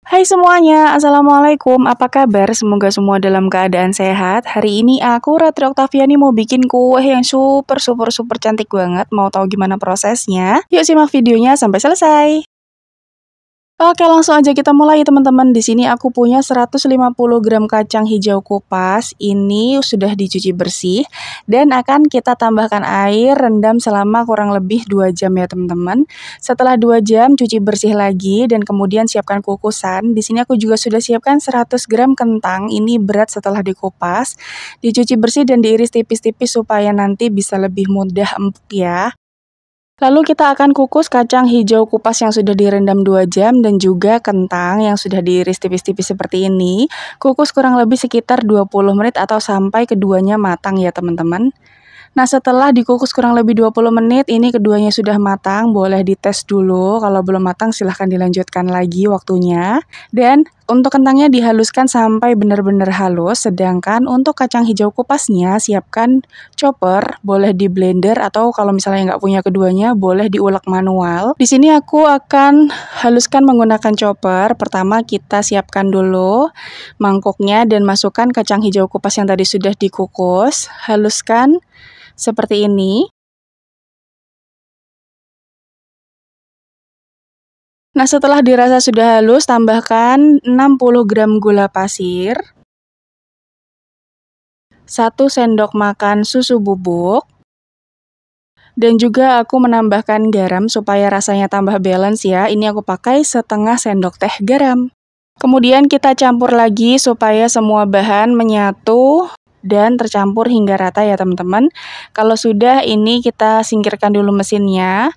Hai semuanya, Assalamualaikum, apa kabar? Semoga semua dalam keadaan sehat. Hari ini aku, Ratri Oktaviani, mau bikin kue yang super cantik banget. Mau tahu gimana prosesnya? Yuk simak videonya sampai selesai. Oke, langsung aja kita mulai teman-teman. Di sini aku punya 150 gram kacang hijau kupas. Ini sudah dicuci bersih dan akan kita tambahkan air rendam selama kurang lebih 2 jam ya teman-teman. Setelah 2 jam cuci bersih lagi dan kemudian siapkan kukusan. Di sini aku juga sudah siapkan 100 gram kentang. Ini berat setelah dikupas. Dicuci bersih dan diiris tipis-tipis supaya nanti bisa lebih mudah empuk ya. Lalu kita akan kukus kacang hijau kupas yang sudah direndam 2 jam dan juga kentang yang sudah diiris tipis-tipis seperti ini. Kukus kurang lebih sekitar 20 menit atau sampai keduanya matang ya teman-teman. Nah, setelah dikukus kurang lebih 20 menit, ini keduanya sudah matang, boleh dites dulu. Kalau belum matang, silahkan dilanjutkan lagi waktunya. Dan untuk kentangnya dihaluskan sampai benar-benar halus, sedangkan untuk kacang hijau kupasnya, siapkan chopper, boleh di blender, atau kalau misalnya nggak punya keduanya, boleh diulek manual. Di sini aku akan haluskan menggunakan chopper. Pertama, kita siapkan dulu mangkuknya dan masukkan kacang hijau kupas yang tadi sudah dikukus. Haluskan seperti ini. Nah, setelah dirasa sudah halus, tambahkan 60 gram gula pasir, 1 sendok makan susu bubuk, dan juga aku menambahkan garam supaya rasanya tambah balance ya. Ini aku pakai setengah sendok teh garam. Kemudian kita campur lagi supaya semua bahan menyatu dan tercampur hingga rata ya teman-teman. Kalau sudah, ini kita singkirkan dulu mesinnya.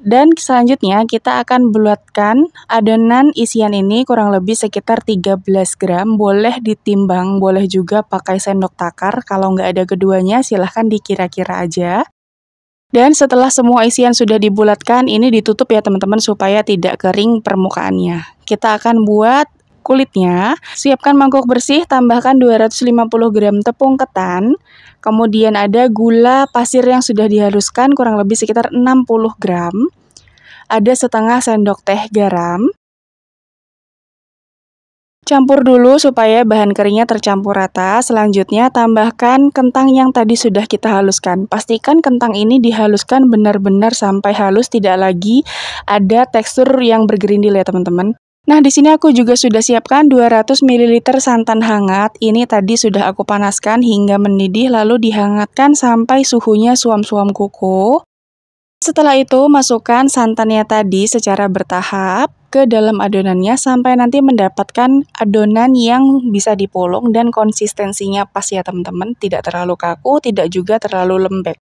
Dan selanjutnya kita akan bulatkan adonan isian ini kurang lebih sekitar 13 gram. Boleh ditimbang, boleh juga pakai sendok takar. Kalau nggak ada keduanya, silahkan dikira-kira aja. Dan setelah semua isian sudah dibulatkan, ini ditutup ya teman-teman supaya tidak kering permukaannya. Kita akan buat kulitnya. Siapkan mangkuk bersih, tambahkan 250 gram tepung ketan. Kemudian ada gula pasir yang sudah dihaluskan kurang lebih sekitar 60 gram. Ada setengah sendok teh garam. Campur dulu supaya bahan keringnya tercampur rata. Selanjutnya tambahkan kentang yang tadi sudah kita haluskan. Pastikan kentang ini dihaluskan benar-benar sampai halus, tidak lagi ada tekstur yang bergerindil ya teman-teman. Nah, di sini aku juga sudah siapkan 200 ml santan hangat. Ini tadi sudah aku panaskan hingga mendidih lalu dihangatkan sampai suhunya suam-suam kuku. Setelah itu, masukkan santannya tadi secara bertahap ke dalam adonannya sampai nanti mendapatkan adonan yang bisa dipolong dan konsistensinya pas ya teman-teman. Tidak terlalu kaku, tidak juga terlalu lembek.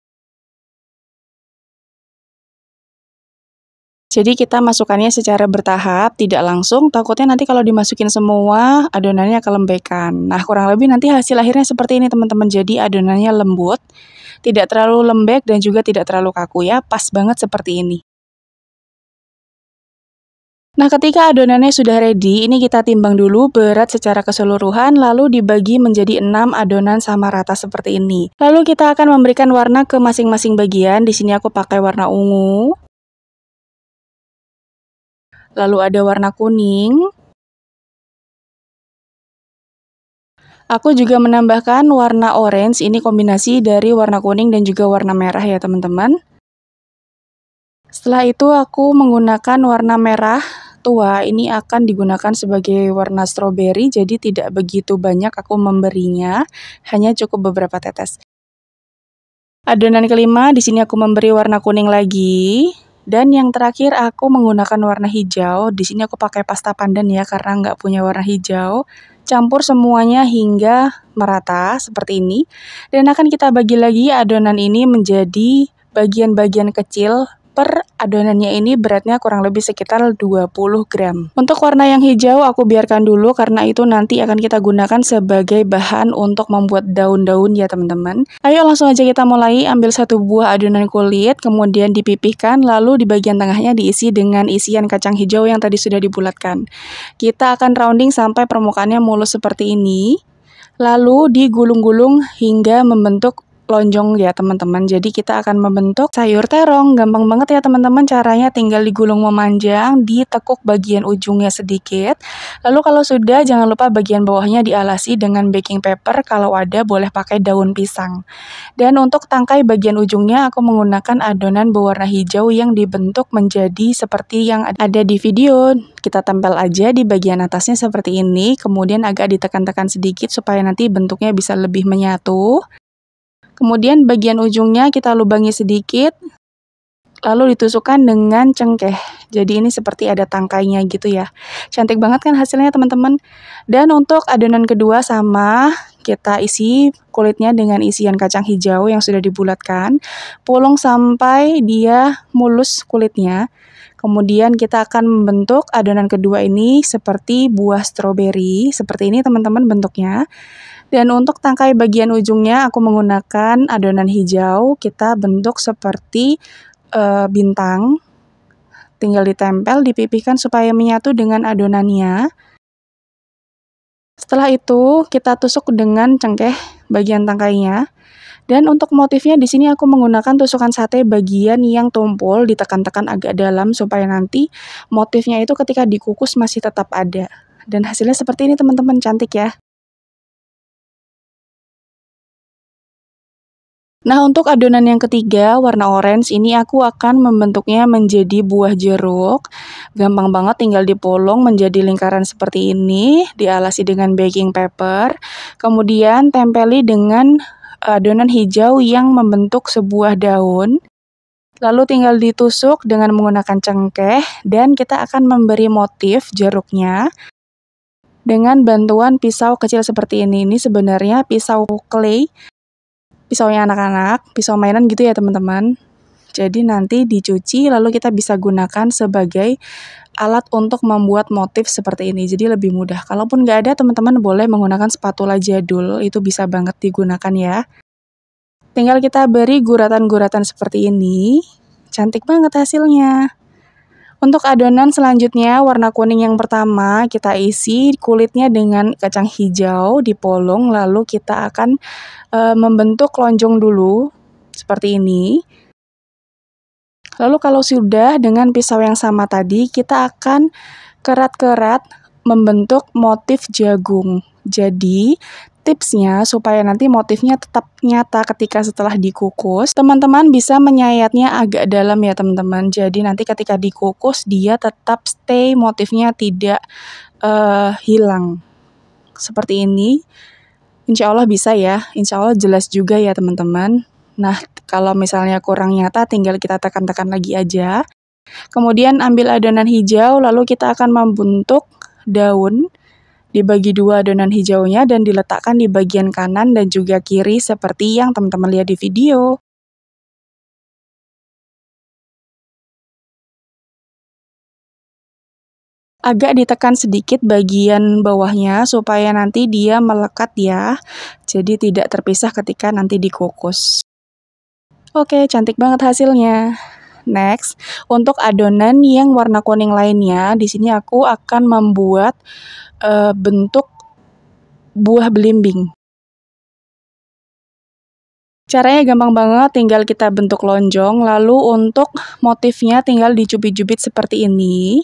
Jadi kita masukkannya secara bertahap, tidak langsung, takutnya nanti kalau dimasukin semua, adonannya kelembekan. Nah, kurang lebih nanti hasil akhirnya seperti ini teman-teman. Jadi adonannya lembut, tidak terlalu lembek dan juga tidak terlalu kaku ya, pas banget seperti ini. Nah, ketika adonannya sudah ready, ini kita timbang dulu berat secara keseluruhan, lalu dibagi menjadi 6 adonan sama rata seperti ini. Lalu kita akan memberikan warna ke masing-masing bagian. Di sini aku pakai warna ungu. Lalu ada warna kuning. Aku juga menambahkan warna orange, ini kombinasi dari warna kuning dan juga warna merah ya teman-teman. Setelah itu aku menggunakan warna merah tua, ini akan digunakan sebagai warna strawberry, jadi tidak begitu banyak aku memberinya, hanya cukup beberapa tetes. Adonan kelima, di sini aku memberi warna kuning lagi. Dan yang terakhir aku menggunakan warna hijau. Di sini aku pakai pasta pandan ya karena nggak punya warna hijau. Campur semuanya hingga merata seperti ini. Dan akan kita bagi lagi adonan ini menjadi bagian-bagian kecil. Per adonannya ini beratnya kurang lebih sekitar 20 gram. Untuk warna yang hijau aku biarkan dulu karena itu nanti akan kita gunakan sebagai bahan untuk membuat daun-daun ya teman-teman. Ayo langsung aja kita mulai. Ambil 1 buah adonan kulit, kemudian dipipihkan, lalu di bagian tengahnya diisi dengan isian kacang hijau yang tadi sudah dibulatkan. Kita akan rounding sampai permukaannya mulus seperti ini. Lalu digulung-gulung hingga membentuk lonjong ya teman-teman. Jadi kita akan membentuk sayur terong. Gampang banget ya teman-teman caranya, tinggal digulung memanjang, ditekuk bagian ujungnya sedikit. Lalu kalau sudah, jangan lupa bagian bawahnya dialasi dengan baking paper, kalau ada boleh pakai daun pisang. Dan untuk tangkai bagian ujungnya aku menggunakan adonan berwarna hijau yang dibentuk menjadi seperti yang ada di video. Kita tempel aja di bagian atasnya seperti ini, kemudian agak ditekan-tekan sedikit supaya nanti bentuknya bisa lebih menyatu. Kemudian bagian ujungnya kita lubangi sedikit, lalu ditusukkan dengan cengkeh. Jadi ini seperti ada tangkainya gitu ya. Cantik banget kan hasilnya teman-teman. Dan untuk adonan kedua sama, kita isi kulitnya dengan isian kacang hijau yang sudah dibulatkan. Pulung sampai dia mulus kulitnya. Kemudian kita akan membentuk adonan kedua ini seperti buah stroberi. Seperti ini teman-teman bentuknya. Dan untuk tangkai bagian ujungnya aku menggunakan adonan hijau, kita bentuk seperti bintang. Tinggal ditempel, dipipihkan supaya menyatu dengan adonannya. Setelah itu kita tusuk dengan cengkeh bagian tangkainya. Dan untuk motifnya di sini aku menggunakan tusukan sate bagian yang tumpul, ditekan-tekan agak dalam supaya nanti motifnya itu ketika dikukus masih tetap ada. Dan hasilnya seperti ini teman-teman, cantik ya. Nah, untuk adonan yang ketiga, warna orange, ini aku akan membentuknya menjadi buah jeruk. Gampang banget, tinggal dipolong menjadi lingkaran seperti ini, dialasi dengan baking paper, kemudian tempeli dengan adonan hijau yang membentuk sebuah daun. Lalu tinggal ditusuk dengan menggunakan cengkeh, dan kita akan memberi motif jeruknya dengan bantuan pisau kecil seperti ini. Ini sebenarnya pisau clay, pisaunya anak-anak, pisau mainan gitu ya teman-teman. Jadi nanti dicuci lalu kita bisa gunakan sebagai alat untuk membuat motif seperti ini. Jadi lebih mudah. Kalaupun nggak ada, teman-teman boleh menggunakan spatula jadul, itu bisa banget digunakan ya. Tinggal kita beri guratan-guratan seperti ini. Cantik banget hasilnya. Untuk adonan selanjutnya, warna kuning yang pertama, kita isi kulitnya dengan kacang hijau, dipolong, lalu kita akan membentuk lonjong dulu, seperti ini. Lalu kalau sudah, dengan pisau yang sama tadi, kita akan kerat-kerat membentuk motif jagung. Jadi, tipsnya supaya nanti motifnya tetap nyata ketika setelah dikukus, teman-teman bisa menyayatnya agak dalam ya teman-teman. Jadi nanti ketika dikukus dia tetap stay, motifnya tidak hilang. Seperti ini. Insya Allah bisa ya, insya Allah jelas juga ya teman-teman. Nah, kalau misalnya kurang nyata tinggal kita tekan-tekan lagi aja. Kemudian ambil adonan hijau, lalu kita akan membentuk daun. Dibagi dua adonan hijaunya dan diletakkan di bagian kanan dan juga kiri seperti yang teman-teman lihat di video. Agak ditekan sedikit bagian bawahnya supaya nanti dia melekat ya. Jadi tidak terpisah ketika nanti dikukus. Oke, cantik banget hasilnya. Next, untuk adonan yang warna kuning lainnya, di sini aku akan membuat bentuk buah belimbing. Caranya gampang banget, tinggal kita bentuk lonjong, lalu untuk motifnya tinggal dicubit-cubit seperti ini.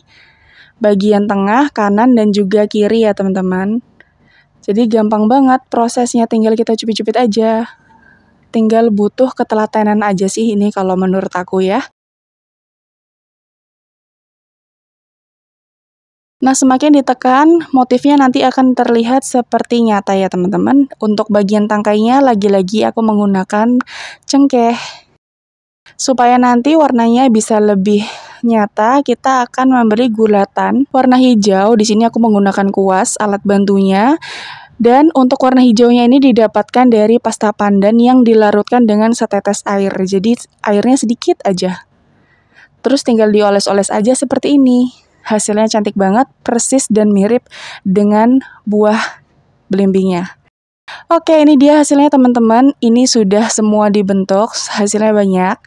Bagian tengah, kanan, dan juga kiri ya teman-teman. Jadi gampang banget prosesnya, tinggal kita cubit-cubit aja. Tinggal butuh ketelatenan aja sih ini kalau menurut aku ya. Nah, semakin ditekan, motifnya nanti akan terlihat seperti nyata ya teman-teman. Untuk bagian tangkainya, lagi-lagi aku menggunakan cengkeh. Supaya nanti warnanya bisa lebih nyata, kita akan memberi gulatan warna hijau. Di sini aku menggunakan kuas, alat bantunya. Dan untuk warna hijaunya ini didapatkan dari pasta pandan yang dilarutkan dengan setetes air. Jadi airnya sedikit aja. Terus tinggal dioles-oles aja seperti ini. Hasilnya cantik banget, persis dan mirip dengan buah belimbingnya. Oke, ini dia hasilnya teman-teman. Ini sudah semua dibentuk, hasilnya banyak.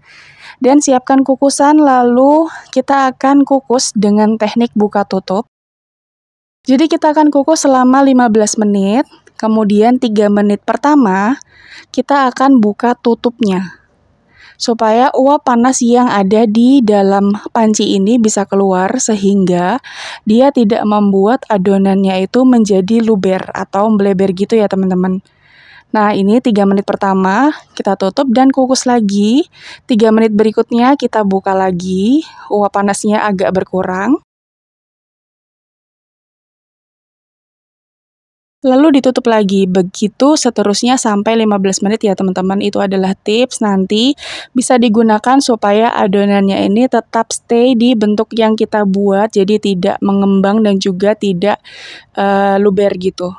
Dan siapkan kukusan, lalu kita akan kukus dengan teknik buka tutup. Jadi kita akan kukus selama 15 menit. Kemudian 3 menit pertama, kita akan buka tutupnya. Supaya uap panas yang ada di dalam panci ini bisa keluar sehingga dia tidak membuat adonannya itu menjadi luber atau meleber gitu ya teman-teman. Nah ini 3 menit pertama kita tutup dan kukus lagi. 3 menit berikutnya kita buka lagi, uap panasnya agak berkurang. Lalu ditutup lagi, begitu seterusnya sampai 15 menit ya teman-teman. Itu adalah tips nanti bisa digunakan supaya adonannya ini tetap stay di bentuk yang kita buat, jadi tidak mengembang dan juga tidak luber gitu.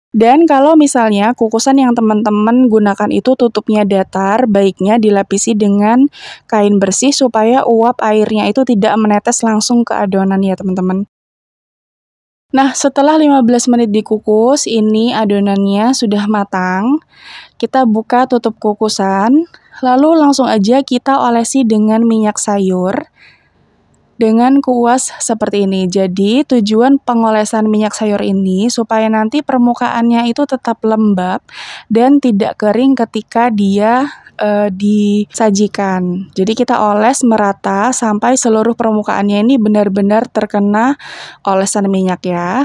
Dan kalau misalnya kukusan yang teman-teman gunakan itu tutupnya datar, baiknya dilapisi dengan kain bersih supaya uap airnya itu tidak menetes langsung ke adonan ya teman-teman. Nah, setelah 15 menit dikukus, ini adonannya sudah matang. Kita buka tutup kukusan, lalu langsung aja kita olesi dengan minyak sayur dengan kuas seperti ini. Jadi, tujuan pengolesan minyak sayur ini supaya nanti permukaannya itu tetap lembab dan tidak kering ketika dia disajikan. Jadi kita oles merata sampai seluruh permukaannya ini benar-benar terkena olesan minyak ya.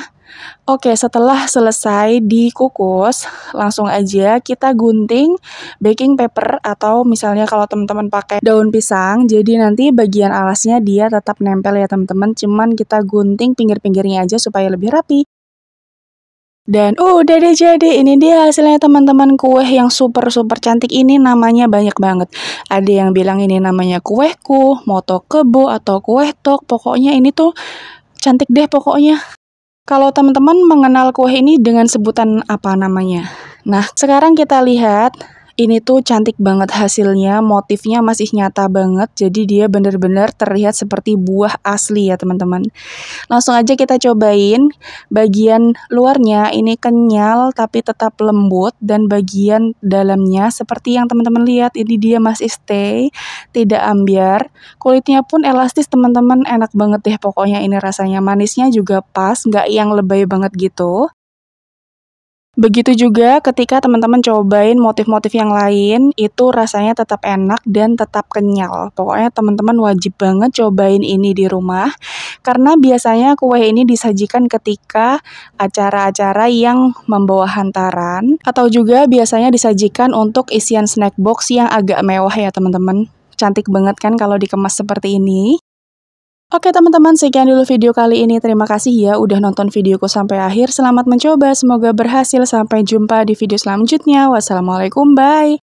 Oke, setelah selesai dikukus, langsung aja kita gunting baking paper atau misalnya kalau teman-teman pakai daun pisang, jadi nanti bagian alasnya dia tetap nempel ya teman-teman, cuman kita gunting pinggir-pinggirnya aja supaya lebih rapi. Dan udah deh jadi, ini dia hasilnya teman-teman, kue yang super cantik ini namanya banyak banget. Ada yang bilang ini namanya kuehku, moto kebo, atau kue tok, pokoknya ini tuh cantik deh pokoknya. Kalau teman-teman mengenal kue ini dengan sebutan apa namanya? Nah, sekarang kita lihat. Ini tuh cantik banget hasilnya, motifnya masih nyata banget, jadi dia benar-benar terlihat seperti buah asli ya teman-teman. Langsung aja kita cobain, bagian luarnya ini kenyal tapi tetap lembut, dan bagian dalamnya seperti yang teman-teman lihat, ini dia masih stay, tidak ambiar, kulitnya pun elastis teman-teman, enak banget deh pokoknya ini rasanya, manisnya juga pas, nggak yang lebay banget gitu. Begitu juga ketika teman-teman cobain motif-motif yang lain, itu rasanya tetap enak dan tetap kenyal. Pokoknya teman-teman wajib banget cobain ini di rumah, karena biasanya kue ini disajikan ketika acara-acara yang membawa hantaran, atau juga biasanya disajikan untuk isian snack box yang agak mewah ya teman-teman. Cantik banget kan kalau dikemas seperti ini. Oke teman-teman, sekian dulu video kali ini. Terima kasih ya udah nonton videoku sampai akhir. Selamat mencoba, semoga berhasil. Sampai jumpa di video selanjutnya. Wassalamualaikum, bye!